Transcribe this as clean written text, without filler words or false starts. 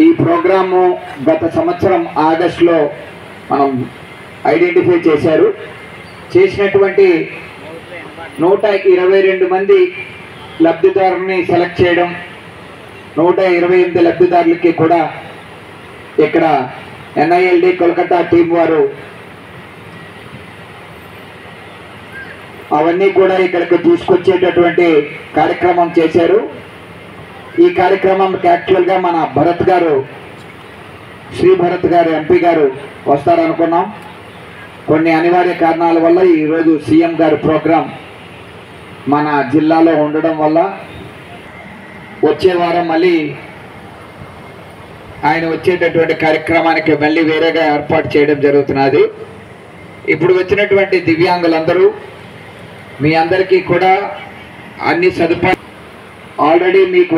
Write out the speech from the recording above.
ఈ ప్రోగ్రాము గత సంవత్సరం ఆగస్టులో మనం ఐడెంటిఫై చేశారు. చేసినటువంటి 122 మంది లబ్ధిదారుని సెలెక్ట్ చేయడం, 128 లబ్ధిదారులకి కూడా ఇక్కడ NILD కోల్కతా టీం వారు అవన్నీ కూడా ఇక్కడికి తీసుకొచ్చేటటువంటి కార్యక్రమం చేశారు. ఈ కార్యక్రమంకి యాక్చువల్గా మన భరత్ గారు, శ్రీ భరత్ గారు MP గారు వస్తారనుకున్నాం. కొన్ని అనివార్య కారణాల వల్ల ఈరోజు CM గారు ప్రోగ్రాం మన జిల్లాలో ఉండడం వల్ల వచ్చే వారం మళ్ళీ ఆయన వచ్చేటటువంటి కార్యక్రమానికి మళ్ళీ వేరేగా ఏర్పాటు చేయడం జరుగుతున్నది. ఇప్పుడు వచ్చినటువంటి దివ్యాంగులందరూ మీ అందరికీ కూడా అన్ని సదుపాయాలు ఆల్రెడీ మీకు